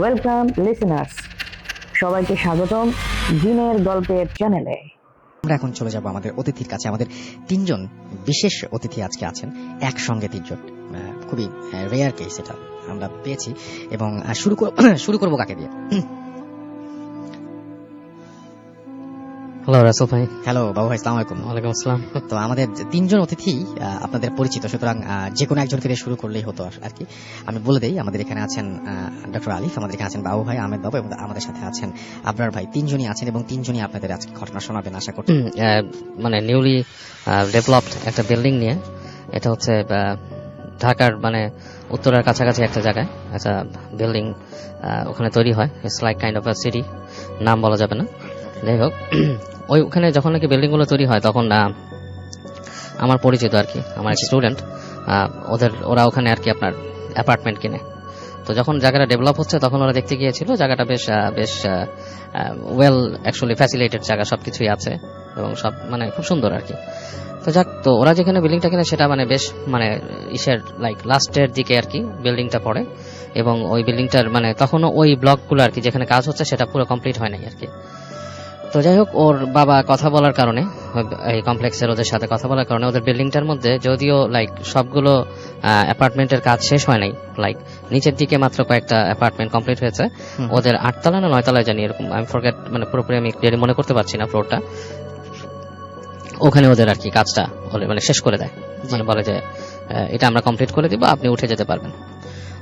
Welcome listeners, সবাইকে স্বাগতম জিনের গল্পের চ্যানেলে। আমরা এখন চলে যাব আমাদের অতিথির কাছে। আমাদের তিনজন বিশেষ অতিথি আজকে আছেন, একসঙ্গে তিনজন। খুবই রেয়ার কেস এটা আমরা পেয়েছি। এবং শুরু করবো কাকে দিয়ে? হ্যালো রাসেল ভাই। হ্যালো বাবু ভাই, আসসালামু আলাইকুম। ওয়ালাইকুম আসসালাম। তো আমাদের তিনজন অতিথি আপনাদের পরিচিত, সুতরাং যে কোনো একজনকে দিয়ে শুরু করলেই হতো আর কি। আমি বলে দেই, আমাদের এখানে আছেন ডক্টর আলিফ, আমাদের এখানে আছেন বাবু ভাই, আহমেদ বাবু, এবং আমাদের সাথে আছেন আবরার ভাই। তিনজনই আছেন এবং তিনজনই আপনাদের আজকে ঘটনা শোনাবেন আশা করছি। মানে নিউলি ডেভেলপড একটা বিল্ডিং নিয়ে, এটা হচ্ছে ঢাকার মানে উত্তরের কাছাকাছি একটা জায়গায় একটা বিল্ডিং ওখানে তৈরি হয়। It's like kind of a city, নাম বলা যাবে না। যাই হোক, ওখানে যখন নাকি বিল্ডিং গুলো তৈরি হয় তখন আমার পরিচিত আর কি, আমার এক স্টুডেন্ট, ওরা ওখানে আর কি আপনার অ্যাপার্টমেন্ট কিনে। তো যখন জায়গাটা ডেভেলপ হচ্ছে তখন ওরা দেখতে গিয়েছিল জায়গাটা বেশ ওয়েল অ্যাকচুয়ালি ফ্যাসিলিটেড জায়গা, সবকিছুই আছে এবং সব মানে খুব সুন্দর আর কি। তো যাক, তো ওরা যেখানে বিল্ডিংটা কিনে সেটা মানে বেশ মানে ইসের লাইক লাস্টের দিকে আর কি বিল্ডিংটা পড়ে, এবং ওই বিল্ডিংটার মানে তখনও ওই ব্লকগুলো আর কি যেখানে কাজ হচ্ছে সেটা পুরো কমপ্লিট হয় নাই আর কি। তো যাই হোক, ওর বাবা কথা বলার কারণে, এই কমপ্লেক্সের ওদের সাথে কথা বলার কারণে ওদের বিল্ডিংটার মধ্যে যদিও লাইক সবগুলো অ্যাপার্টমেন্টের কাজ শেষ হয় নাই, লাইক নিচের দিকে মাত্র কয়েকটা অ্যাপার্টমেন্ট কমপ্লিট হয়েছে। ওদের 8 তলা না 9 তলায় জানি এরকম, আমি ফরগেট, মানে পুরোপুরি আমি ক্লিয়ারলি মনে করতে পারছি না ফ্লোরটা। ওখানে ওদের আর কি কাজটা মানে শেষ করে দেয়, মানে বলে যে এটা আমরা কমপ্লিট করে দিব, আপনি উঠে যেতে পারবেন।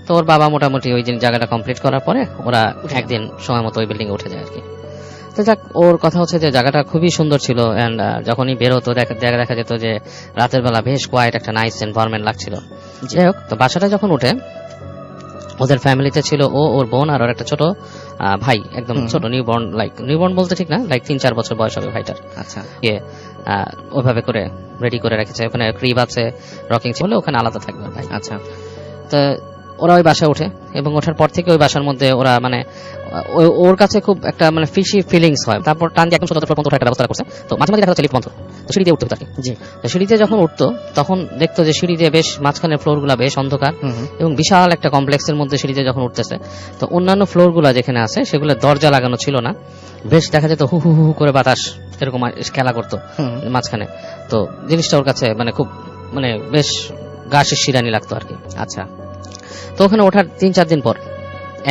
তো ওর বাবা মোটামুটি ওই জায়গাটা কমপ্লিট করার পরে ওরা একদিন সময় মতো ওই বিল্ডিং এ উঠে যায় আর কি। তো যাক, ওর কথা হচ্ছে যে জায়গাটা খুবই সুন্দর ছিল, এন্ড যখনই বেরোতো দেখা যেত যে রাতের বেলা বেশ কোয়াইট একটা নাইস এনভায়রনমেন্ট লাগছিল। যাই হোক, তো বাসাটা যখন উঠে ওদের ফ্যামিলিতে ছিল ওর বোন আর ওর একটা ছোট ভাই, একদম ছোট নিউবর্ন বলতে ঠিক না, লাইক 3-4 বছর বয়স হবে ভাইটার। আচ্ছা, ওইভাবে করে রেডি করে রেখেছে, ওখানে ক্রিব আছে, রকিং ছিল, ওখানে আলাদা থাকবে ভাই। আচ্ছা, তো ওরা ওই বাসায় ওঠে এবং ওঠার পর থেকে ওই বাসার মধ্যে ওরা মানে ওর কাছে খুব একটা মানে ফিশি ফিলিংস হয়। তারপর টান দিয়ে একদম 17 ফ্লোর পর্যন্ত ওঠার একটা ব্যবস্থা করছে। তো মাঝে মাঝে দেখা যাচ্ছে লিফট বন্ধ, তো সিঁড়ি দিয়ে উঠতে হতো আর কি। তো সিঁড়িতে যখন উঠতো তখন দেখতো যে সিঁড়ি দিয়ে বেশ মাঝখানের ফ্লোর গুলা বেশ অন্ধকার, এবং বিশাল একটা কমপ্লেক্সের মধ্যে সিঁড়িতে যখন উঠতেছে, তো অন্যান্য ফ্লোর গুলা যেখানে আছে সেগুলো দরজা লাগানো ছিল না, বেশ দেখা যেত হু হু হু করে বাতাস এরকম খেলা করতো মাঝখানে। তো জিনিসটা ওর কাছে মানে খুব মানে বেশ গা শিরশিরানি লাগতো আর কি। আচ্ছা, তো ওখানে ওঠার 3-4 দিন পর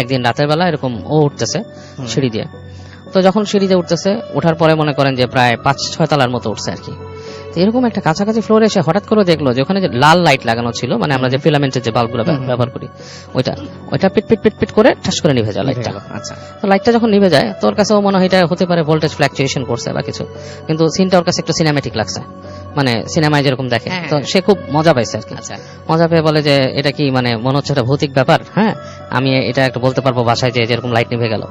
একদিন রাতের বেলা এরকম ও উঠতেছে সিঁড়ি দিয়ে। তো যখন সিঁড়ি দিয়ে উঠতেছে, ওঠার পরে মনে করেন যে প্রায় 5-6 তলার মতো উঠছে আর কি। তো এরকম একটা কাছাকাছি ফ্লোরে এসে হঠাৎ করে দেখলো যে ওখানে যে লাল লাইট লাগানো ছিল, মানে আমরা যে ফিলামেন্টের যে বাল্বগুলো ব্যবহার করি, ওইটা পিট পিট পিট পিট করে ঠাস করে নিভে যায় লাইটটা। আচ্ছা, তো লাইটটা যখন নিভে যায়, তো ওর কাছে মনে হয় এটা হতে পারে ভোল্টেজ ফ্ল্যাকচুয়েশন করছে বা কিছু, কিন্তু সিনটা ওর কাছে একটু সিনেম্যাটিক লাগছে, মানে সিনেমায় যেরকম দেখে। তো সে খুব মজা পাইছে আর কি। মজা পেয়ে বলে যে এটা কি মানে মনে হচ্ছে একটা ভৌতিক ব্যাপার, হ্যাঁ আমি এটা একটা বলতে পারবো বাসায় যে যেরকম লাইট নিভে গেল।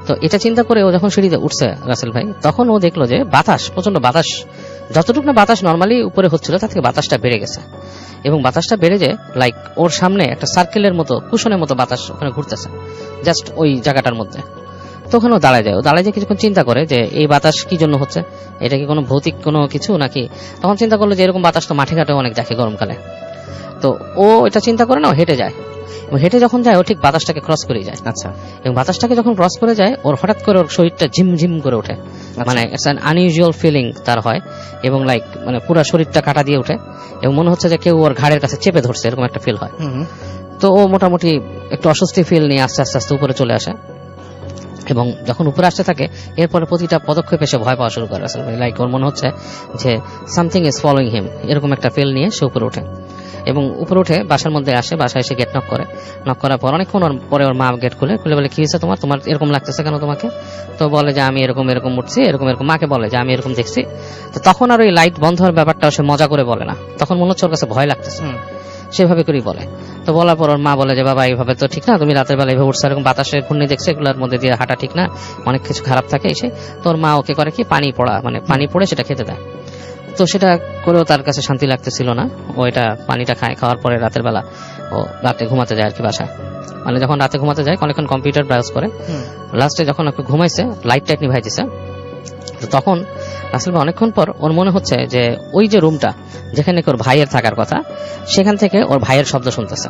তো এটা চিন্তা করে ও যখন সিঁড়িতে উঠছে রাসেল ভাই, তখন ও দেখলো যে বাতাস, প্রচন্ড বাতাস, যতটুকু না বাতাস নর্মালি উপরে হচ্ছিল তার থেকে বাতাসটা বেড়ে গেছে, এবং বাতাসটা বেড়ে যে লাইক ওর সামনে একটা সার্কেলের মতো কুশনের মতো বাতাস ওখানে ঘুরতেছে জাস্ট ওই জায়গাটার মধ্যে। তো ওখানে ও দাঁড়ায় যায় কিছুক্ষণ চিন্তা করে যে এই বাতাস কি জন্য হচ্ছে, এটা কি কোনো ভৌতিক কোনো কিছু নাকি। তখন চিন্তা করলো যে এরকম বাতাস তো মাঠে ঘাটে অনেক দেখে গরমকালে। তো ও এটা চিন্তা করে না, হেঁটে যায়, এবং হেঁটে যখন যায় ও ঠিক বাতাসটাকে ক্রস করে যায়। আচ্ছা, এবং বাতাসটাকে যখন ক্রস করে যায়, ওর হঠাৎ করে ওর শরীরটা ঝিমঝিম করে ওঠে, মানে ইটস অ্যান আনইউজুয়াল ফিলিং তার হয়, এবং লাইক মানে পুরো শরীরটা কাটা দিয়ে ওঠে, এবং মনে হচ্ছে যে কেউ ওর ঘাড়ের কাছে চেপে ধরছে, এরকম একটা ফিল হয়। তো ও মোটামুটি একটু অস্বস্তি ফিল নিয়ে আস্তে আস্তে আস্তে উপরে চলে আসে, এবং যখন উপরে আসতে থাকে এরপরে প্রতিটা পদক্ষেপে সে ভয় পাওয়া শুরু করে আসলে, লাইক ওর মনে হচ্ছে যে সামথিং ইজ ফলোইং হিম, এরকম একটা ফিল নিয়ে সে উপরে ওঠে। এবং উপরে উঠে বাসার মধ্যে আসে, বাসায় এসে গেট নক করার পর অনেকক্ষণ পরে ওর মা গেট খুলে বলে কি হয়েছে তোমার এরকম লাগতেছে কেন তোমাকে। তো বলে যে আমি এরকম উঠছি, এরকম মাকে বলে যে আমি এরকম দেখছি। তো তখন আর ওই লাইট বন্ধ হওয়ার ব্যাপারটা সে মজা করে বলে না, তখন মনে হচ্ছে ওর কাছে ভয় লাগতেছে, সেভাবে করেই বলে। তো বলার পর ওর মা বলে যে বাবা এইভাবে তো ঠিক না, তুমি রাতের বেলা এইভাবে উঠছো, এরকম বাতাসে ঘূর্ণি দেখছে, এগুলোর মধ্যে দিয়ে হাঁটা ঠিক না, অনেক কিছু খারাপ থাকে এসে। তোর মা ওকে করে কি পানি পড়ে সেটা খেতে দেয়। তো সেটা করেও তার কাছে শান্তি লাগতেছিল না, ও এটা পানিটা খাওয়ার পরে রাতের বেলা ও রাতে ঘুমাতে যায় আর কি বাসায়। মানে যখন রাতে ঘুমাতে যায় অনেকক্ষণ কম্পিউটার ব্রাউজ করে, লাস্টে যখন একটু ঘুমাইছে লাইট টাইট নিভাই দিছে, তো তখন আসলে অনেকক্ষণ পর ওর মনে হচ্ছে যে ওই যে রুমটা যেখানে ওর ভাইয়ের থাকার কথা, সেখান থেকে ওর ভাইয়ের শব্দ শুনতেছে।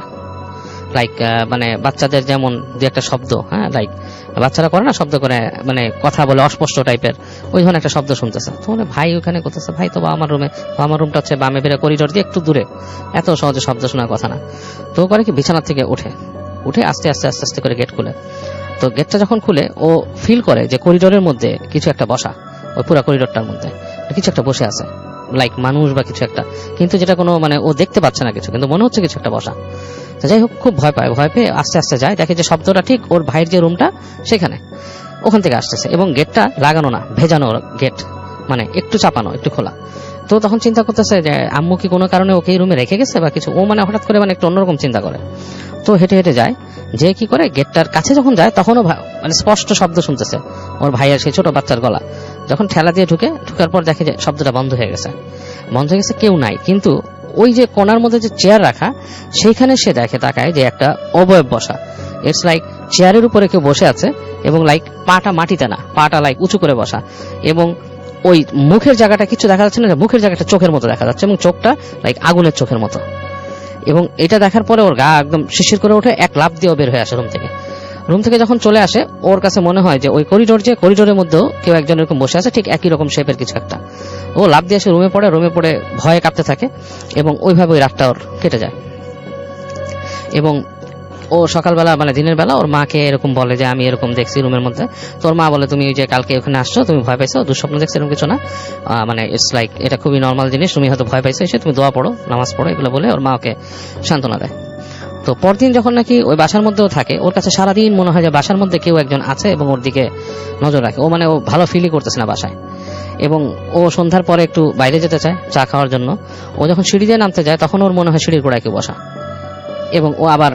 লাইক মানে বাচ্চাদের যেমন দু একটা শব্দ, হ্যাঁ লাইক বাচ্চারা করে না শব্দ করে, মানে কথা বলে অস্পষ্ট টাইপের, ওই ধরনের একটা শব্দ শুনতেছে। তো বলে ভাই ওখানে করতেছে, ভাই তো আমার রুমে, আমার রুমটা হচ্ছে বামে বেড়ে করিডোর দিয়ে একটু দূরে, এত সহজে শব্দ শোনার কথা না। তো ও করে কি বিছানা থেকে উঠে আস্তে আস্তে আস্তে আস্তে করে গেট খুলে। তো গেটটা যখন খুলে ও ফিল করে যে করিডোরের মধ্যে কিছু একটা বসা, ওই পুরো করিডোরটার মধ্যে কিছু একটা বসে আছে, লাইক মানুষ বা কিছু একটা, কিন্তু যেটা কোনো মানে ও দেখতে পাচ্ছে না কিছু, কিন্তু মনে হচ্ছে কিছু একটা বসা। তো যাই হোক খুব ভয় পেয়ে আস্তে আস্তে যায়, দেখে যে শব্দটা ঠিক ওর ভাইয়ের যে রুমটা সেখানে, ওখান থেকে আসতেছে, এবং গেটটা লাগানো না, ভেজানো গেট, মানে একটু চাপানো, একটু খোলা। তো তখন চিন্তা করতেছে যে আম্মু কি কোনো কারণে ওকে এই রুমে রেখে গেছে বা কিছু, ও মানে হঠাৎ করে মানে একটু অন্যরকম চিন্তা করে। তো হেঁটে হেঁটে যায়, যে কি করে গেটটার কাছে যখন যায় তখনও মানে স্পষ্ট শব্দ শুনতেছে ওর ভাইয়ের সেই ছোট বাচ্চার গলা। যখন ঠেলা দিয়ে ঢুকার পর দেখে যে শব্দটা বন্ধ হয়ে গেছে, কেউ নাই, কিন্তু ওই যে কোণার মধ্যে যে চেয়ার রাখা সেইখানে সে তাকায় যে একটা অবয়ব বসা। ইটস লাইক চেয়ারের উপরে কেউ বসে আছে, এবং লাইক পাটা মাটিতে না, পাটা লাইক উঁচু করে বসা, এবং ওই মুখের জায়গাটা কিছু দেখা যাচ্ছে না, মুখের জায়গাটা চোখের মতো দেখা যাচ্ছে, এবং চোখটা লাইক আগুনের চোখের মতো। এবং এটা দেখার পরে ওর গা একদম শিরশির করে ওঠে, এক লাফ দিয়ে বের হয়ে আসে রুম থেকে যখন চলে আসে ওর কাছে মনে হয় যে ওই করিডোরের মধ্যেও কেউ একজন এরকম বসে আছে, ঠিক একই রকম শেপের কিছু একটা। ও লাফ দিয়ে এসে রুমে পড়ে ভয়ে কাঁপতে থাকে, এবং ওইভাবে ওই রাতটা ওর কেটে যায়। এবং ও সকালবেলা মানে দিনের বেলা ওর মাকে এরকম বলে যে আমি এরকম দেখছি রুমের মধ্যে। তোর মা বলে তুমি যে কালকে ওখানে আসছো, তুমি ভয় পাইছো, দুঃস্বপ্ন দেখছো, এরকম কিছু না, মানে ইটস লাইক এটা খুবই নর্মাল জিনিস, তুমি হয়তো ভয় পাইছো, এসে তুমি দোয়া পড়ো, নামাজ পড়ো, এগুলো বলে ওর মা ওকে সান্ত্বনা দেয়। তো পরদিন যখন নাকি ওই বাসার মধ্যেও থাকে, ওর কাছে সারাদিন মনে হয় যে বাসার মধ্যে কেউ একজন আছে এবং ওর দিকে নজর রাখে। ও মানে ও ভালো ফিলই করতেছে না বাসায়, এবং ও সন্ধ্যার পরে একটু বাইরে যেতে চায় চা খাওয়ার জন্য। ও যখন সিঁড়ি দিয়ে নামতে যায় তখন ওর মনে হয় সিঁড়ির গোড়ায় কেউ বসা, এবং ও আবার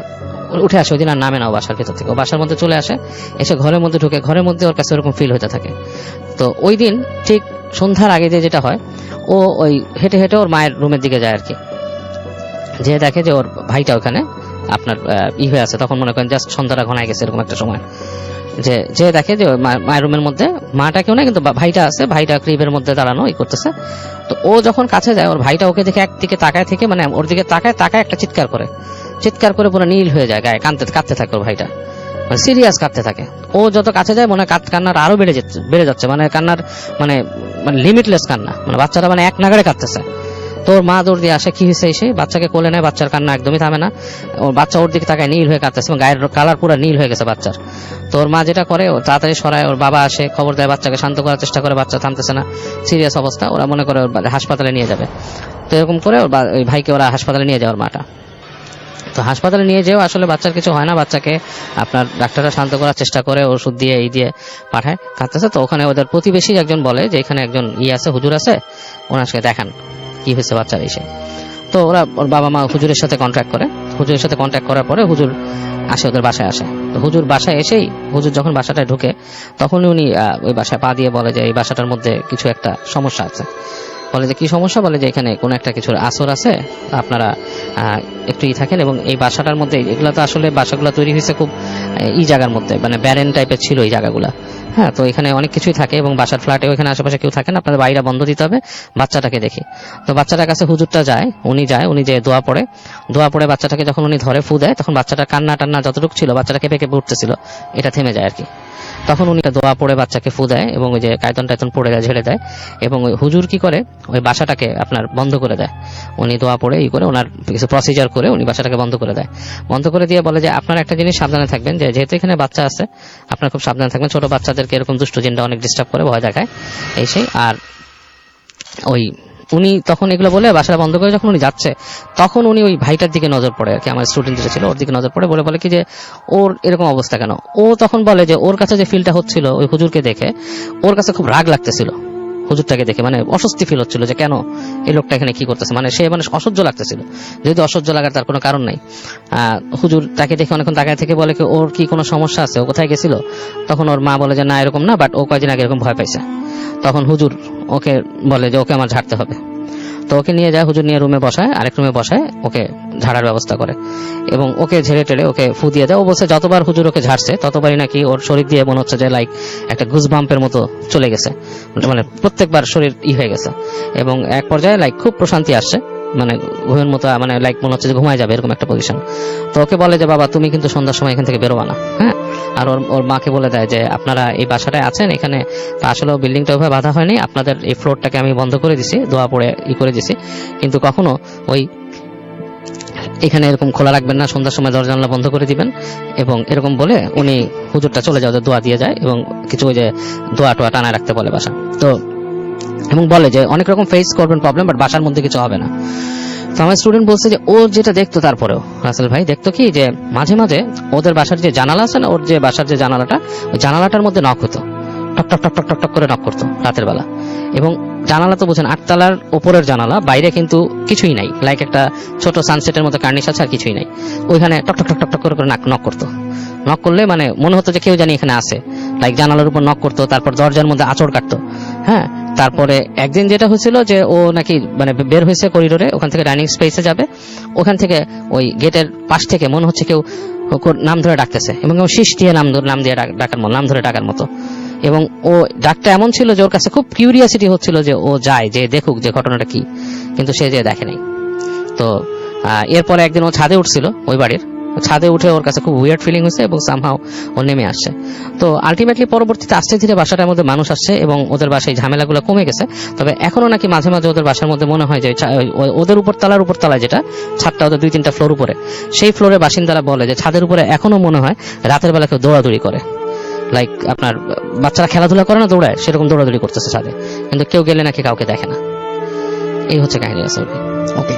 উঠে আসে, ওই দিন আর নামে না ও বাসার ভেতর থেকে, ও বাসার মধ্যে চলে আসে, এসে ঘরের মধ্যে ঢুকে, ঘরের মধ্যে ওর কাছে ওরকম ফিল হতে থাকে। তো ওই দিন ঠিক সন্ধ্যার আগে যেটা হয়, ও ওই হেঁটে হেঁটে ওর মায়ের রুমের দিকে যায় আর কি, যে দেখে যে ওর ভাইটা ওখানে আপনার হয়ে আছে। তখন মনে করেন জাস্ট সন্ধ্যাটা ঘনায় গেছে এরকম একটা সময়, যে দেখে যে মায়ের রুমের মধ্যে মাটা কেউ না, কিন্তু ভাইটা আছে, ভাইটা ক্রিবের মধ্যে দাঁড়ানো করতেছে। তো ও যখন কাছে যায়, ওর ভাইটা ওকে দেখে একদিকে তাকায় থেকে, মানে ওর দিকে তাকায় একটা চিৎকার করে পুরো নীল হয়ে যায়, গায়ে কাঁদতে থাকে ওর ভাইটা, মানে সিরিয়াস কাঁদতে থাকে। ও যত কাছে যায় মনে কান্নার আরো বেড়ে যাচ্ছে, মানে কান্নার মানে লিমিটলেস কান্না, মানে বাচ্চারা মানে এক নাগাড়ে কাঁদতেছে। তোর মা দৌড় দিয়ে আসে, কি হয়েছে এসে বাচ্চাকে কোলে নেয়, বাচ্চার কান্না একদমই থামে না, ওর বাচ্চা ওর দিকে তাকায় নীল হয়ে কাঁদতেছে, এবং গায়ের কালার পুরো নীল হয়ে গেছে বাচ্চার। তোর মা যেটা করে, ও তাড়াতাড়ি সরায়, ওর বাবা আসে, খবর দেয়, বাচ্চাকে শান্ত করার চেষ্টা করে, বাচ্চা থামতেছে না, সিরিয়াস অবস্থা। ওরা মনে করে হাসপাতালে নিয়ে যাবে, তো এরকম করে ওই ভাইকে ওরা হাসপাতালে নিয়ে যায়, ওর মাটা। তো হাসপাতালে নিয়ে যেও আসলে বাচ্চার কিছু হয় না, বাচ্চাকে আপনার ডাক্তাররা শান্ত করার চেষ্টা করে, ওষুধ দিয়ে এই দিয়ে পাঠায়, কাঁদতেছে। তো ওখানে ওদের প্রতিবেশী একজন বলে যে এখানে একজন আছে, হুজুর আছে, ওনার সাথে দেখান কি হয়েছে বাচ্চার এসে। তো ওরা ওর বাবা মা হুজুরের সাথে কন্ট্যাক্ট করার পরে হুজুর আসে, ওদের বাসায় আসে। তো হুজুর বাসায় এসেই, হুজুর যখন বাসাটায় ঢুকে তখন উনি ওই বাসায় পা দিয়ে বলে যে এই বাসাটার মধ্যে কিছু একটা সমস্যা আছে। বলে যে কি সমস্যা, বলে যে এখানে কোনো একটা কিছুর আসর আছে, আপনারা একটু থাকেন। এবং এই বাসাটার মধ্যে, এগুলো তো আসলে বাসাগুলো তৈরি হয়েছে খুব জায়গার মধ্যে, মানে ব্যারেন টাইপের ছিল এই জায়গাগুলা, হ্যাঁ। তো এখানে অনেক কিছুই থাকে, এবং বাসার ফ্ল্যাটে এখানে আশেপাশে কেউ থাকে না, আপনাদের বাইরে বন্ধ দিতে হবে, বাচ্চাটাকে দেখি। তো বাচ্চাটার কাছে হুজুরটা যায়, উনি যে দোয়া পড়ে বাচ্চাটাকে যখন উনি ধরে ফু দেয়, তখন বাচ্চাটা কান্না টান্না যতটুকু ছিল, বাচ্চাটা কেঁপে উঠতেছিল, এটা থেমে যায় আর কি। তখন উনি দোয়া পড়ে বাচ্চাকে ফু দেয়, এবং ওই যে কায়তন টায়তন পড়ে যায়, ঝেড়ে দেয়, এবং ওই হুজুর কি করে, ওই বাসাটাকে আপনার বন্ধ করে দেয়। উনি দোয়া পড়ে করে ওনার কিছু প্রসিজার করে উনি বাসাটাকে বন্ধ করে দেয়। বন্ধ করে দিয়ে বলে যে আপনার একটা জিনিস সাবধানে থাকবেন, যে যেহেতু এখানে বাচ্চা আছে, আপনার খুব সাবধানে থাকবেন, ছোট বাচ্চাদেরকে এরকম দুষ্ট জিনটা অনেক ডিস্টার্ব করে, ভয় দেখায় এই সেই। আর ওই উনি তখন এগুলো বলে বাসাটা বন্ধ করে যখন উনি যাচ্ছে, তখন উনি ওই ভাইটার দিকে নজর পড়ে আর কি, আমার স্টুডেন্ট যেটা ছিল ওর দিকে নজর পড়ে, বলে কি যে ওর এরকম অবস্থা কেন। ও তখন বলে যে ওর কাছে যে ফিলটা হচ্ছিল ওই হুজুরকে দেখে, ওর কাছে খুব রাগ লাগতেছিল হুজুরটাকে দেখে, মানে অস্বস্তি ফিল হচ্ছিল যে কেন এই লোকটা এখানে কি করতেছে, মানে সে মানে অসহ্য লাগতেছিল। যেহেতু অসহ্য লাগার তার কোনো কারণ নাই, হুজুর তাকে দেখে অনেকক্ষণ তাকায় থেকে বলে কি ওর কি কোনো সমস্যা আছে, ও কোথায় গেছিল। তখন ওর মা বলে যে না এরকম না, বাট ও কয়েকদিন আগে এরকম ভয় পাইছে। তখন হুজুর ওকে বলে যে ওকে আমার ঝাড়তে হবে। তো ওকে নিয়ে যায়, হুজুর নিয়ে রুমে বসায়, আরেক রুমে বসায়, ওকে ঝাড়ার ব্যবস্থা করে, এবং ওকে ঝেড়ে টেড়ে ওকে ফু দিয়ে দেয়। ও বলছে যতবার হুজুর ওকে ঝাড়ছে ততবারই নাকি ওর শরীর দিয়ে মনে হচ্ছে যে লাইক একটা গুজবাম্পের মতো চলে গেছে, মানে প্রত্যেকবার শরীর হয়ে গেছে, এবং এক পর্যায়ে লাইক খুব প্রশান্তি আসছে, মানে ঘুমের মতো মানে লাইক মনে হচ্ছে যে ঘুমায় যাবে এরকম একটা পজিশন। তো ওকে বলে যে বাবা তুমি কিন্তু সন্ধ্যার সময় এখান থেকে বেরোবা না, হ্যাঁ। আর ওর মাকে বলে দেয় যে আপনারা এই বাসাটায় আছেন এখানে, তা আসলে বিল্ডিংটা ওইভাবে বাধা হয়নি, আপনাদের এই ফ্লোরটাকে আমি বন্ধ করে দিছি, দোয়া পড়ে করে দিছি, কিন্তু কখনো ওই এখানে এরকম খোলা রাখবেন না, সন্ধ্যার সময় দরজা জানলা বন্ধ করে দিবেন। এবং এরকম বলে উনি হুজুরটা চলে যাওয়া দোয়া দিয়ে যায় এবং কিছু ওই যে দোয়া টোয়া টানায় রাখতে বলে বাসা। তো এবং বলে যে অনেক রকম ফেস করবেন প্রবলেম, বাট বাসার মধ্যে কিছু হবে না। তো আমার স্টুডেন্ট বলছে যে ও যেটা দেখতো, তারপরেও রাসেল ভাই দেখতো কি যে মাঝে মাঝে ওদের বাসার যে জানালা আছে না, ওর যে বাসার যে জানালাটা, ওই জানালাটার মধ্যে নক হতো, টক টক টক টক টক টক করে নক করতো রাতের বেলা। এবং জানালা তো বুঝেন 8 তলার উপরের জানালা, বাইরে কিন্তু কিছুই নাই, লাইক একটা ছোট সানসেটের মতো কার্নিশ আছে আর কিছুই নাই, ওইখানে টক টক টক টক টক করে করে নক করতো। নক করলে মানে মনে হতো যে কেউ জানি এখানে আছে, লাইক জানালার উপর নক করতো, তারপর দরজার মধ্যে আঁচড় কাটতো, হ্যাঁ। তারপরে একদিন যেটা হয়েছিল যে ও নাকি মানে বের হয়েছে করিডোরে, ওখান থেকে ডাইনিং স্পেসে যাবে, ওখান থেকে ওই গেটের পাশ থেকে মনে হচ্ছে কেউ নাম ধরে ডাকতেছে এবং শীষ দিয়ে নাম দিয়ে নাম ধরে ডাকার মতো। এবং ও ডাকটা এমন ছিল যে ওর কাছে খুব কিউরিয়াসিটি হচ্ছিল যে ও যায় যে দেখুক যে ঘটনাটা কি, কিন্তু সে যে দেখে নাই। তো এরপরে একদিন ও ছাদে উঠছিল, ওই বাড়ির ছাদে উঠে ওর কাছে খুব উইয়ার্ড ফিলিং হয়েছে এবং সামহাও ও নেমে আসছে। তো আলটিমেটলি পরবর্তীতে আস্তে ধীরে বাসাটার মধ্যে মানুষ আসছে এবং ওদের বাসায় ঝামেলাগুলো কমে গেছে। তবে এখনো নাকি মাঝে মাঝে ওদের বাসার মধ্যে মনে হয় যে ওদের উপরতলায় যেটা ছাদটা ওদের 2-3টা ফ্লোর উপরে, সেই ফ্লোরে বাসিন্দারা বলে যে ছাদের উপরে এখনো মনে হয় রাতের বেলা কেউ দৌড়াদৌড়ি করে, লাইক আপনার বাচ্চারা খেলাধুলা করে না দৌড়ায়, সেরকম দৌড়াদৌড়ি করতেছে ছাদে, কিন্তু কেউ গেলে নাকি কাউকে দেখে না। এই হচ্ছে কাহিনী। আসলে ওকে।